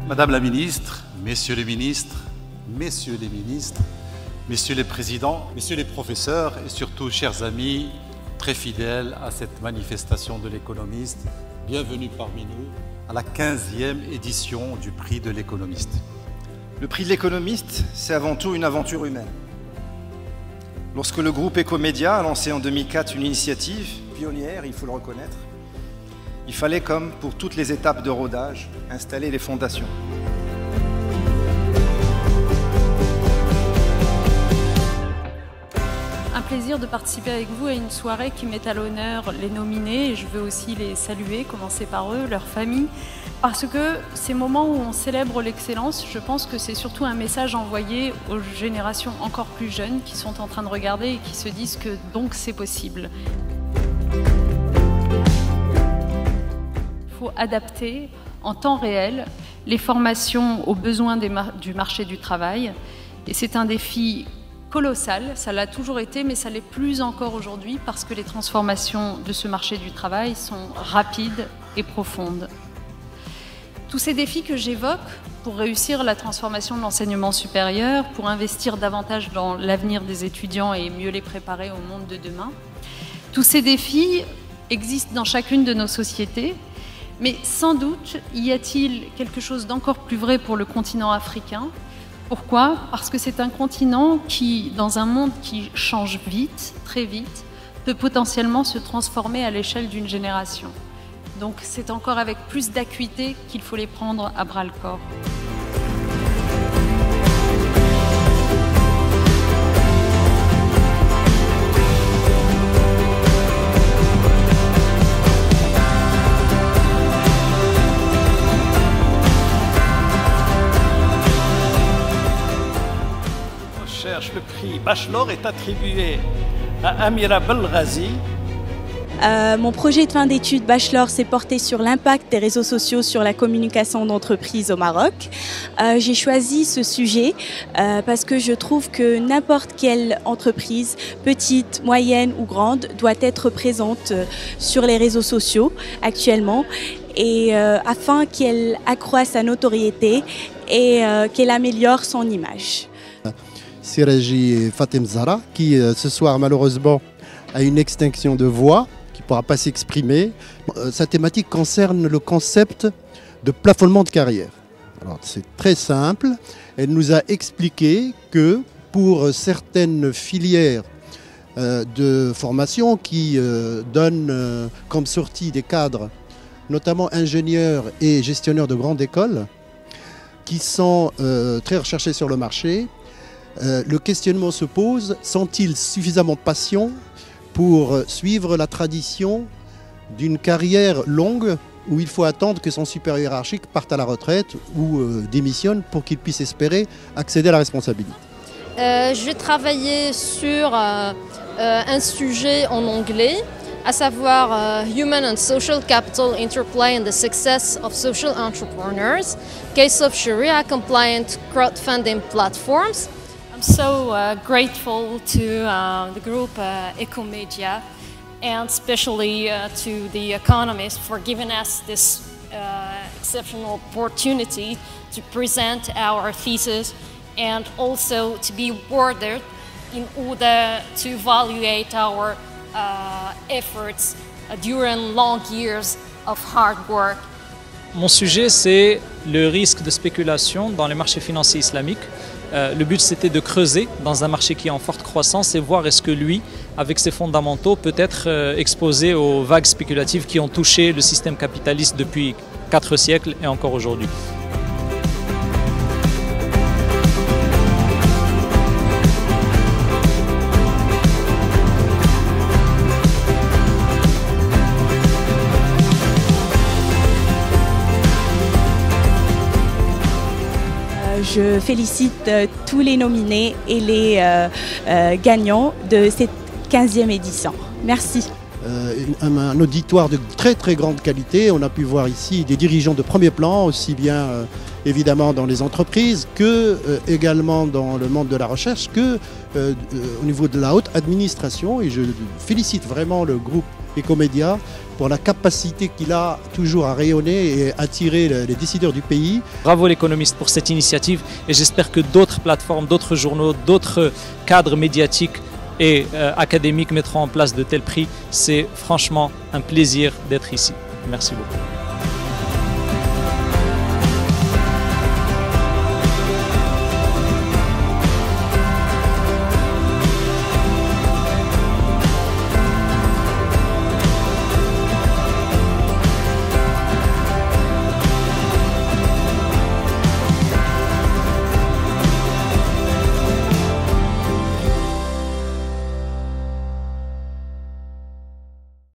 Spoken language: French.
Madame la ministre, messieurs les ministres, messieurs les présidents, messieurs les professeurs et surtout chers amis très fidèles à cette manifestation de l'économiste, bienvenue parmi nous à la 15e édition du prix de l'économiste. Le prix de l'économiste, c'est avant tout une aventure humaine. Lorsque le groupe Ecomédia a lancé en 2004 une initiative pionnière, il faut le reconnaître, il fallait, comme pour toutes les étapes de rodage, installer les fondations. Un plaisir de participer avec vous à une soirée qui met à l'honneur les nominés et je veux aussi les saluer, commencer par eux, leurs familles, parce que ces moments où on célèbre l'excellence, je pense que c'est surtout un message envoyé aux générations encore plus jeunes qui sont en train de regarder et qui se disent que donc c'est possible. Il faut adapter en temps réel les formations aux besoins du marché du travail. Et c'est un défi colossal, ça l'a toujours été, mais ça l'est plus encore aujourd'hui parce que les transformations de ce marché du travail sont rapides et profondes. Tous ces défis que j'évoque pour réussir la transformation de l'enseignement supérieur, pour investir davantage dans l'avenir des étudiants et mieux les préparer au monde de demain, tous ces défis existent dans chacune de nos sociétés. Mais sans doute, y a-t-il quelque chose d'encore plus vrai pour le continent africain? Pourquoi? Parce que c'est un continent qui, dans un monde qui change vite, très vite, peut potentiellement se transformer à l'échelle d'une génération. Donc c'est encore avec plus d'acuité qu'il faut les prendre à bras-le-corps. Le prix Bachelor est attribué à Amira Belghazi. Mon projet de fin d'études Bachelor s'est porté sur l'impact des réseaux sociaux sur la communication d'entreprise au Maroc. J'ai choisi ce sujet parce que je trouve que n'importe quelle entreprise, petite, moyenne ou grande, doit être présente sur les réseaux sociaux actuellement et afin qu'elle accroisse sa notoriété et qu'elle améliore son image. Siraji Fatem Zahra, qui ce soir malheureusement a une extinction de voix, qui ne pourra pas s'exprimer. Sa thématique concerne le concept de plafonnement de carrière. Alors c'est très simple, elle nous a expliqué que pour certaines filières de formation qui donnent comme sortie des cadres, notamment ingénieurs et gestionnaires de grandes écoles, qui sont très recherchés sur le marché, le questionnement se pose, sont-ils suffisamment patients pour suivre la tradition d'une carrière longue où il faut attendre que son supérieur hiérarchique parte à la retraite ou démissionne pour qu'il puisse espérer accéder à la responsabilité? Je travaillais sur un sujet en anglais, à savoir Human and Social Capital Interplay in the Success of Social Entrepreneurs, case of Sharia-compliant crowdfunding platforms. I'm so grateful to the group Ecomédia and especially to the economists for giving us this exceptional opportunity to present our thesis and also to be awarded in order to evaluate our efforts during long years of hard work. Mon sujet, c'est le risque de spéculation dans les marchés financiers islamiques. Le but, c'était de creuser dans un marché qui est en forte croissance et voir est-ce que lui, avec ses fondamentaux, peut être exposé aux vagues spéculatives qui ont touché le système capitaliste depuis 4 siècles et encore aujourd'hui. je félicite tous les nominés et les gagnants de cette 15e édition. Merci. Un auditoire de très très grande qualité. On a pu voir ici des dirigeants de premier plan, aussi bien évidemment dans les entreprises que également dans le monde de la recherche, que au niveau de la haute administration. Et je félicite vraiment le groupe Ecomédia pour la capacité qu'il a toujours à rayonner et attirer les décideurs du pays. Bravo l'économiste pour cette initiative et j'espère que d'autres plateformes, d'autres journaux, d'autres cadres médiatiques et académiques mettront en place de tels prix. C'est franchement un plaisir d'être ici. Merci beaucoup.